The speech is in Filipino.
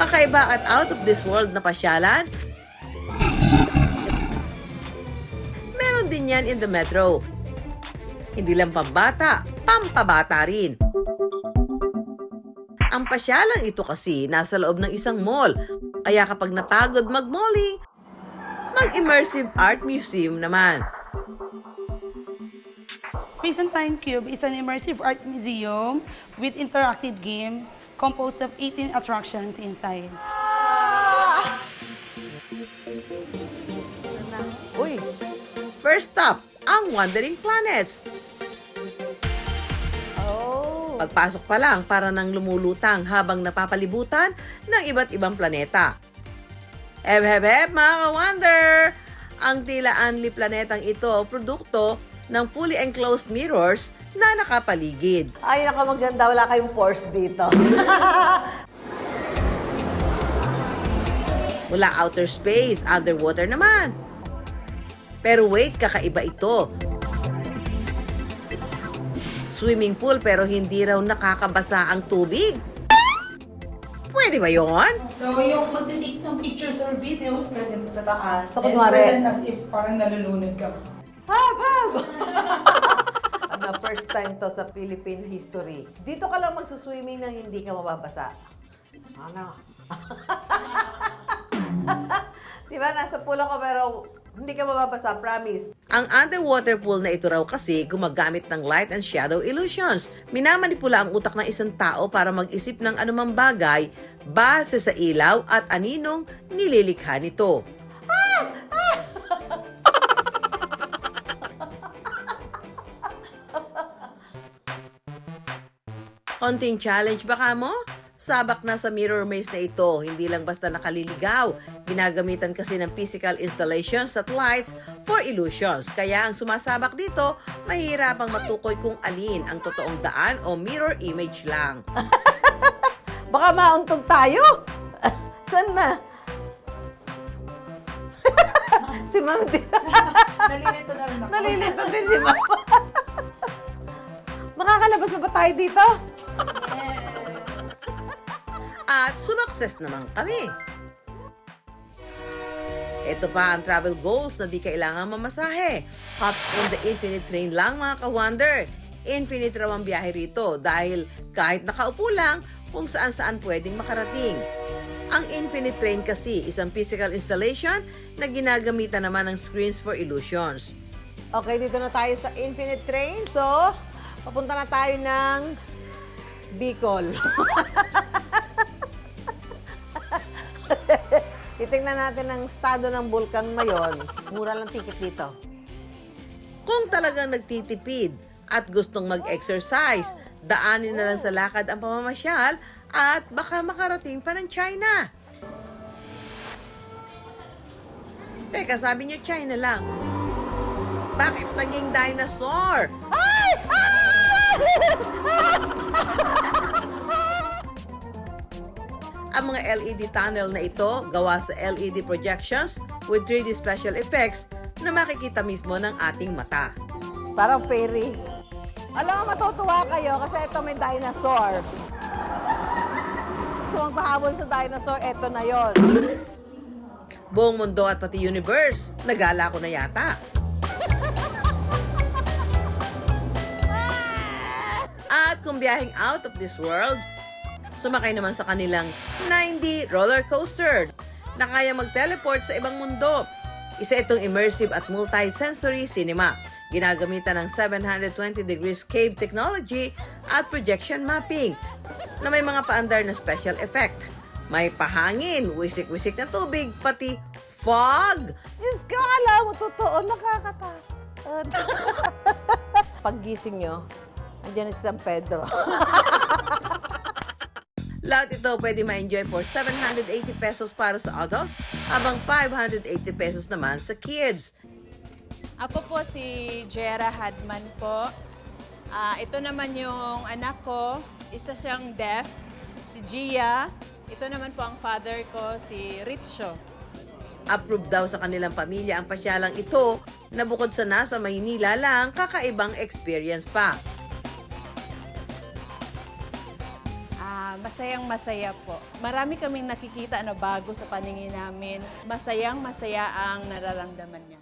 Kakaiba at out of this world na pasyalan? Meron din yan in the metro. Hindi lang pambata, pampabata rin. Ang pasyalang ito kasi nasa loob ng isang mall. Kaya kapag napagod mag-malling, mag-immersive art museum naman. Space and Time Cube is an immersive art museum with interactive games composed of 18 attractions inside. Uy! First stop, ang Wandering Planets. Pagpasok pa lang, para nang lumulutang habang napapalibutan ng iba't ibang planeta. Heb, mga ka-wonder! Ang tila unli planetang ito, produkto ng fully enclosed mirrors na nakapaligid. Ay, nakamaganda. Wala kayong pores dito. Mula outer space, underwater naman. Pero wait, kakaiba ito. Swimming pool pero hindi raw nakakabasa ang tubig. Pwede ba yun? So, yung mag-take ng pictures or videos, pwede mo sa taas. So, kunwari- as if parang nalulunod ka. Na first time to sa Philippine history. Dito ka lang magsuswimming nang hindi ka mababasa. Ano? Diba, nasa pool ako pero hindi ka mababasa, promise. Ang underwater pool na ito raw kasi gumagamit ng light and shadow illusions. Minamanipula ang utak ng isang tao para mag-isip ng anumang bagay base sa ilaw at aninong nililikha nito. Konting challenge baka mo? Sabak na sa mirror maze na ito, hindi lang basta nakaliligaw. Ginagamitan kasi ng physical installations at lights for illusions. Kaya ang sumasabak dito, mahirapang matukoy kung alin ang totoong daan o mirror image lang. Baka mauntog tayo. Saan na? Si Ma'am din. Nalilito na rin ako. Nalilito din si Ma'am. Makakalabas na ba tayo dito? At sumakses naman kami. Ito pa ang travel goals na di kailangan mamasahe. Hop on the Infinite Train lang mga ka-wonder. Infinite raw ang biyahe rito dahil kahit nakaupo lang, kung saan-saan pwedeng makarating. Ang Infinite Train kasi isang physical installation na ginagamitan naman ng screens for illusions. Okay, dito na tayo sa Infinite Train. So, papunta na tayo ng Bicol. Titingnan natin ang estado ng Bulkan Mayon. Mura lang ticket dito. Kung talagang nagtitipid at gustong mag-exercise, daanin na lang sa lakad ang pamamasyal at baka makarating pa ng China. Teka, sabi niyo China lang. Bakit naging dinosaur? Ang mga LED tunnel na ito gawa sa LED projections with 3D special effects na makikita mismo ng ating mata. Parang fairy. Alam mo, matutuwa kayo kasi ito may dinosaur. So, magpahabol sa dinosaur, ito na yon. Buong mundo at pati universe, nagala ko na yata. At kung biyaheng out of this world, sumakay naman sa kanilang 9D roller coaster na kaya mag-teleport sa ibang mundo. Isa itong immersive at multi-sensory cinema. Ginagamitan ng 720 degrees cave technology at projection mapping na may mga paandar na special effect. May pahangin, wisik-wisik na tubig, pati fog. Diyos ko, alam mo, totoo, nakakatakot. Paggising nyo, nandiyan si San Pedro. Lahat ito pwede ma-enjoy for 780 pesos para sa adult, habang 580 pesos naman sa kids. Ako po si Jera Hadman po. Ito naman yung anak ko, isa siyang deaf, si Gia. Ito naman po ang father ko, si Richo. Approved daw sa kanilang pamilya ang pasyalang ito na bukod sa nasa Maynila lang, kakaibang experience pa. masayang masaya po. Marami kaming nakikita na bago sa paningin namin. Masayang masaya ang nararamdaman niya.